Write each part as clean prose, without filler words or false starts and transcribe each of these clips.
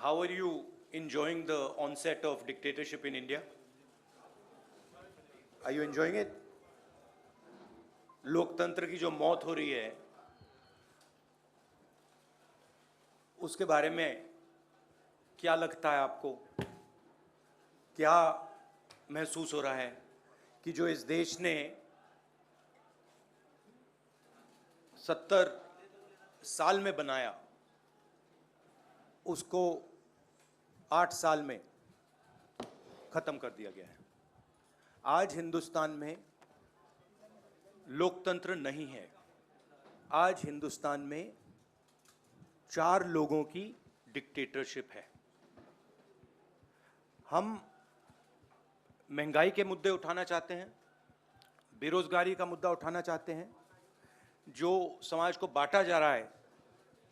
How are you enjoying the onset of dictatorship in India? Are you enjoying it? लोकतंत्र की जो मौत हो रही है उसके बारे में क्या लगता है आपको? क्या महसूस हो रहा है कि जो इस देश ने 70 साल में बनाया उसको 8 साल में खत्म कर दिया गया है। आज हिंदुस्तान में लोकतंत्र नहीं है। आज हिंदुस्तान में 4 लोगों की डिक्टेटरशिप है। हम महंगाई के मुद्दे उठाना चाहते हैं, बेरोजगारी का मुद्दा उठाना चाहते हैं, जो समाज को बांटा जा रहा है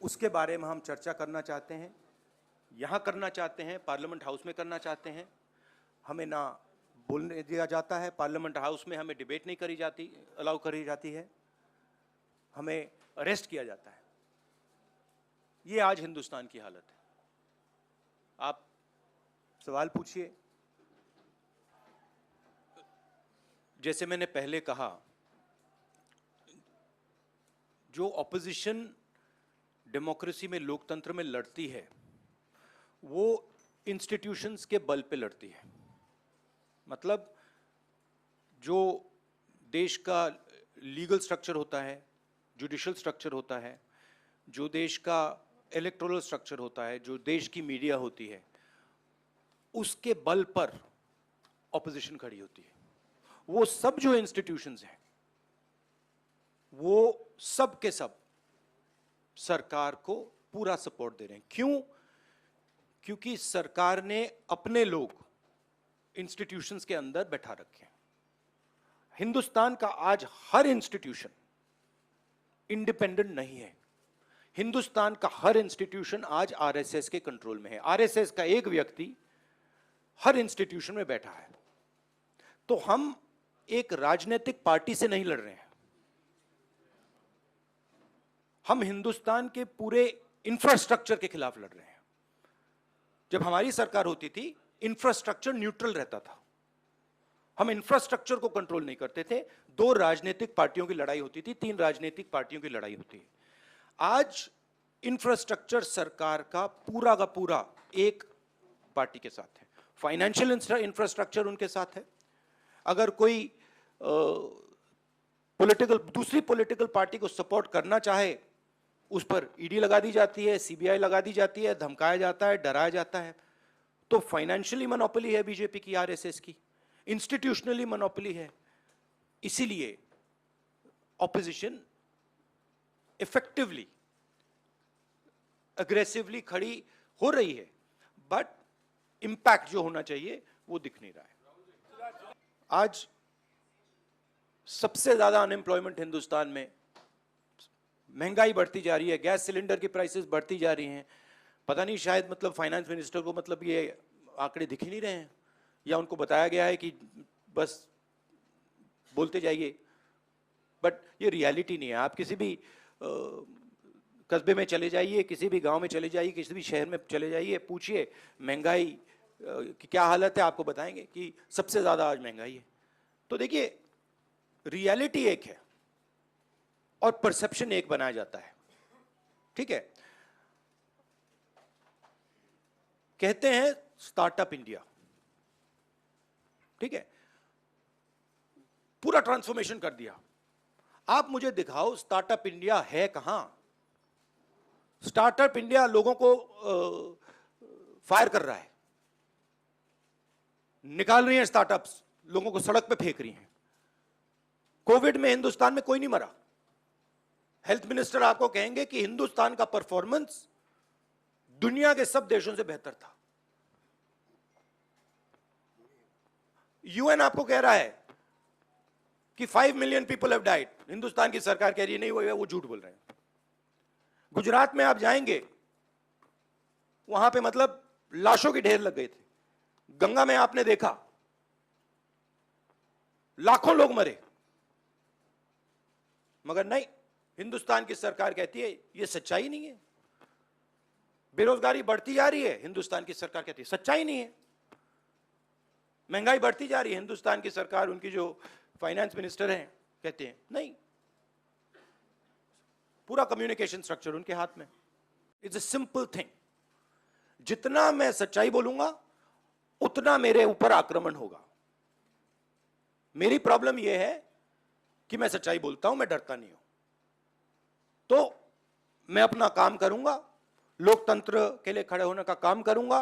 उसके बारे में हम चर्चा करना चाहते हैं, यहाँ करना चाहते हैं, पार्लियामेंट हाउस में करना चाहते हैं। हमें ना बोलने दिया जाता है, पार्लियामेंट हाउस में हमें डिबेट नहीं करी जाती, अलाउ करी जाती है, हमें अरेस्ट किया जाता है। ये आज हिंदुस्तान की हालत है। आप सवाल पूछिए। जैसे मैंने पहले कहा, जो ऑपोजिशन डेमोक्रेसी में, लोकतंत्र में लड़ती है वो इंस्टीट्यूशंस के बल पे लड़ती है। मतलब जो देश का लीगल स्ट्रक्चर होता है, जुडिशियल स्ट्रक्चर होता है, जो देश का इलेक्टोरल स्ट्रक्चर होता है, जो देश की मीडिया होती है, उसके बल पर ऑपोजिशन खड़ी होती है। वो सब जो इंस्टीट्यूशंस हैं वो सब के सब सरकार को पूरा सपोर्ट दे रहे हैं। क्यों? क्योंकि सरकार ने अपने लोग इंस्टीट्यूशंस के अंदर बैठा रखे हैं। हिंदुस्तान का आज हर इंस्टीट्यूशन इंडिपेंडेंट नहीं है। हिंदुस्तान का हर इंस्टीट्यूशन आज आरएसएस के कंट्रोल में है। आरएसएस का एक व्यक्ति हर इंस्टीट्यूशन में बैठा है। तो हम एक राजनीतिक पार्टी से नहीं लड़ रहे हैं, हम हिंदुस्तान के पूरे इंफ्रास्ट्रक्चर के खिलाफ लड़ रहे हैं। जब हमारी सरकार होती थी, इंफ्रास्ट्रक्चर न्यूट्रल रहता था, हम इंफ्रास्ट्रक्चर को कंट्रोल नहीं करते थे। 2 राजनीतिक पार्टियों की लड़ाई होती थी, 3 राजनीतिक पार्टियों की लड़ाई होती है। आज इंफ्रास्ट्रक्चर सरकार का पूरा एक पार्टी के साथ है। फाइनेंशियल इंफ्रास्ट्रक्चर उनके साथ है। अगर कोई दूसरी पॉलिटिकल पार्टी को सपोर्ट करना चाहे, उस पर ईडी लगा दी जाती है, सीबीआई लगा दी जाती है, धमकाया जाता है, डराया जाता है। तो फाइनेंशियली मोनोपोली है बीजेपी की, आरएसएस की, इंस्टीट्यूशनली मोनोपोली है। इसीलिए ऑपोजिशन इफेक्टिवली, अग्रेसिवली खड़ी हो रही है, बट इंपैक्ट जो होना चाहिए वो दिख नहीं रहा है। आज सबसे ज्यादा अनएम्प्लॉयमेंट हिंदुस्तान में, महंगाई बढ़ती जा रही है, गैस सिलेंडर की प्राइसेस बढ़ती जा रही हैं। पता नहीं, शायद मतलब फाइनेंस मिनिस्टर को मतलब ये आंकड़े दिख ही नहीं रहे हैं, या उनको बताया गया है कि बस बोलते जाइए, बट ये रियलिटी नहीं है। आप किसी भी कस्बे में चले जाइए, किसी भी गांव में चले जाइए, किसी भी शहर में चले जाइए, पूछिए महंगाई की क्या हालत है, आपको बताएंगे कि सबसे ज्यादा आज महंगाई है। तो देखिए, रियलिटी एक है और परसेप्शन एक बनाया जाता है। ठीक है, कहते हैं स्टार्टअप इंडिया, ठीक है, पूरा ट्रांसफॉर्मेशन कर दिया। आप मुझे दिखाओ स्टार्टअप इंडिया है कहां? स्टार्टअप इंडिया लोगों को फायर कर रहा है, निकाल रही है स्टार्टअप्स, लोगों को सड़क पे फेंक रही हैं। कोविड में हिंदुस्तान में कोई नहीं मरा। हेल्थ मिनिस्टर आपको कहेंगे कि हिंदुस्तान का परफॉर्मेंस दुनिया के सब देशों से बेहतर था। यूएन आपको कह रहा है कि 5 million people have died. Hindustan की सरकार कह रही है नहीं, वो झूठ बोल रहे हैं। गुजरात में आप जाएंगे, वहां पे मतलब लाशों के ढेर लग गए थे। गंगा में आपने देखा लाखों लोग मरे, मगर नहीं, हिंदुस्तान की सरकार कहती है ये सच्चाई नहीं है। बेरोजगारी बढ़ती जा रही है, हिंदुस्तान की सरकार कहती है सच्चाई नहीं है। महंगाई बढ़ती जा रही है, हिंदुस्तान की सरकार, उनकी जो फाइनेंस मिनिस्टर हैं, कहते हैं नहीं। पूरा कम्युनिकेशन स्ट्रक्चर उनके हाथ में। It's a simple thing. जितना मैं सच्चाई बोलूंगा उतना मेरे ऊपर आक्रमण होगा। मेरी प्रॉब्लम यह है कि मैं सच्चाई बोलता हूं, मैं डरता नहीं हूं। तो मैं अपना काम करूंगा, लोकतंत्र के लिए खड़े होने का काम करूंगा,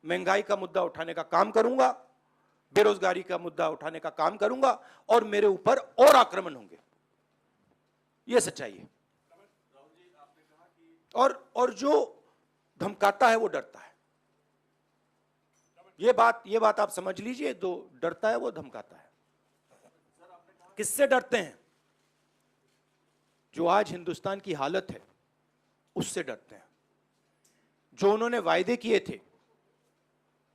महंगाई का मुद्दा उठाने का काम करूंगा, बेरोजगारी का मुद्दा उठाने का काम करूंगा, और मेरे ऊपर और आक्रमण होंगे। यह सच्चाई है। और जो धमकाता है वो डरता है। ये बात आप समझ लीजिए। जो डरता है वो धमकाता है। किससे डरते हैं? जो आज हिंदुस्तान की हालत है उससे डरते हैं। जो उन्होंने वायदे किए थे,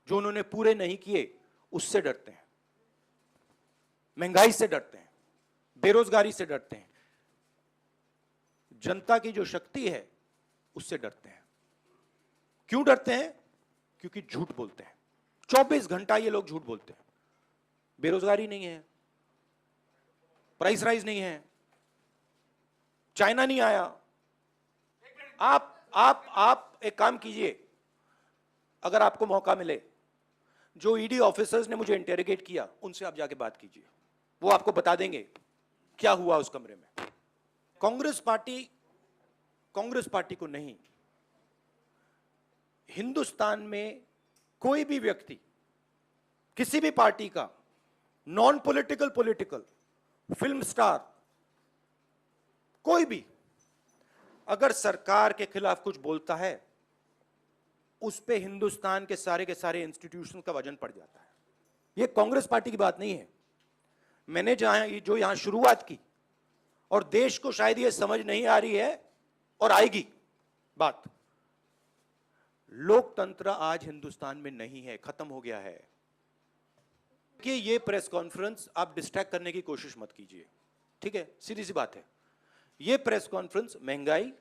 जो उन्होंने पूरे नहीं किए, उससे डरते हैं। महंगाई से डरते हैं, बेरोजगारी से डरते हैं, जनता की जो शक्ति है उससे डरते हैं। क्यों डरते हैं? क्योंकि झूठ बोलते हैं। 24 घंटा ये लोग झूठ बोलते हैं। बेरोजगारी नहीं है, प्राइस राइज नहीं है, चाइना नहीं आया। आप एक काम कीजिए, अगर आपको मौका मिले, जो ईडी ऑफिसर्स ने मुझे इंटेरोगेट किया उनसे आप जाके बात कीजिए। वो आपको बता देंगे क्या हुआ उस कमरे में। कांग्रेस पार्टी को नहीं, हिंदुस्तान में कोई भी व्यक्ति, किसी भी पार्टी का, non political, political, film star, कोई भी अगर सरकार के खिलाफ कुछ बोलता है, उस पे हिंदुस्तान के सारे इंस्टीट्यूशन का वजन पड़ जाता है। यह कांग्रेस पार्टी की बात नहीं है। मैंने जो यहां शुरुआत की, और देश को शायद यह समझ नहीं आ रही है और आएगी बात, लोकतंत्र आज हिंदुस्तान में नहीं है, खत्म हो गया है। कि ये प्रेस कॉन्फ्रेंस आप डिस्ट्रैक्ट करने की कोशिश मत कीजिए, ठीक है? सीधी सी बात है। ये प्रेस कॉन्फ्रेंस महंगाई,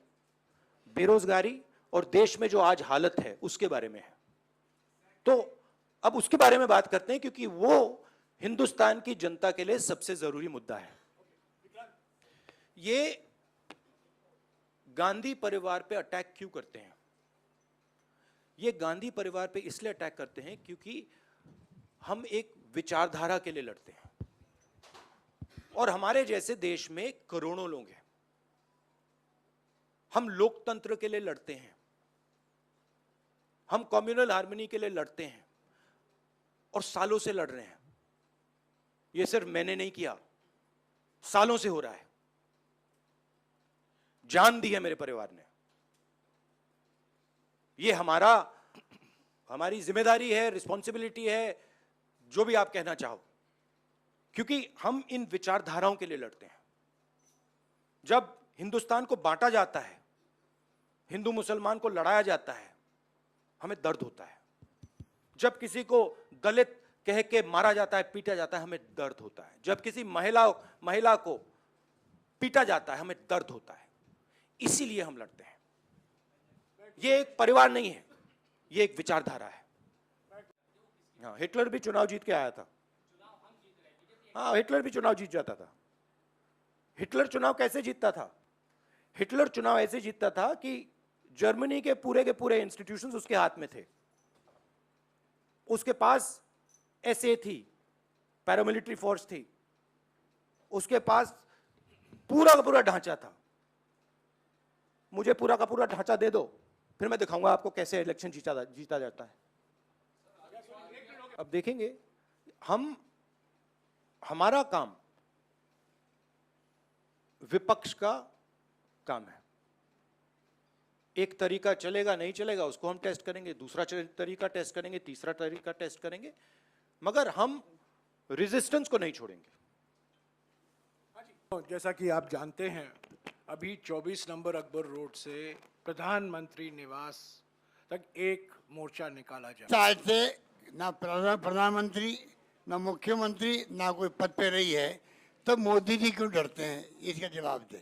बेरोजगारी और देश में जो आज हालत है उसके बारे में है। तो अब उसके बारे में बात करते हैं, क्योंकि वो हिंदुस्तान की जनता के लिए सबसे जरूरी मुद्दा है। ये गांधी परिवार पे अटैक क्यों करते हैं? ये गांधी परिवार पे इसलिए अटैक करते हैं क्योंकि हम एक विचारधारा के लिए लड़ते हैं, और हमारे जैसे देश में करोड़ों लोग हैं। हम लोकतंत्र के लिए लड़ते हैं, हम कम्युनल हार्मनी के लिए लड़ते हैं, और सालों से लड़ रहे हैं। ये सिर्फ मैंने नहीं किया, सालों से हो रहा है। जान दी है मेरे परिवार ने। ये हमारी जिम्मेदारी है, रिस्पॉन्सिबिलिटी है, जो भी आप कहना चाहो, क्योंकि हम इन विचारधाराओं के लिए लड़ते हैं। जब हिंदुस्तान को बांटा जाता है, हिंदू मुसलमान को लड़ाया जाता है, हमें दर्द होता है। जब किसी को दलित कह के मारा जाता है, पीटा जाता है, हमें दर्द होता है। जब किसी महिला को पीटा जाता है, हमें दर्द होता है। इसीलिए हम लड़ते हैं। ये एक परिवार नहीं है, ये एक विचारधारा है। हाँ, हिटलर भी चुनाव जीत के आया था। हाँ, हिटलर भी चुनाव जीत जाता था। हिटलर चुनाव कैसे जीतता था? हिटलर चुनाव ऐसे जीतता था कि जर्मनी के पूरे इंस्टीट्यूशंस उसके हाथ में थे। उसके पास एसए थी, पैरामिलिट्री फोर्स थी, उसके पास पूरा का पूरा ढांचा था। मुझे पूरा का पूरा ढांचा दे दो, फिर मैं दिखाऊंगा आपको कैसे इलेक्शन जीता जाता है। अब देखेंगे हमारा काम विपक्ष का काम है। एक तरीका चलेगा नहीं चलेगा उसको हम टेस्ट करेंगे, दूसरा तरीका टेस्ट करेंगे, तीसरा तरीका टेस्ट करेंगे, मगर हम रेजिस्टेंस को नहीं छोड़ेंगे। जैसा कि आप जानते हैं, अभी 24 नंबर अकबर रोड से प्रधानमंत्री निवास तक एक मोर्चा निकाला जाए। आज से ना प्रधानमंत्री, ना मुख्यमंत्री, ना कोई पद पे रही है, तो मोदी जी क्यों डरते हैं? इसका जवाब दें।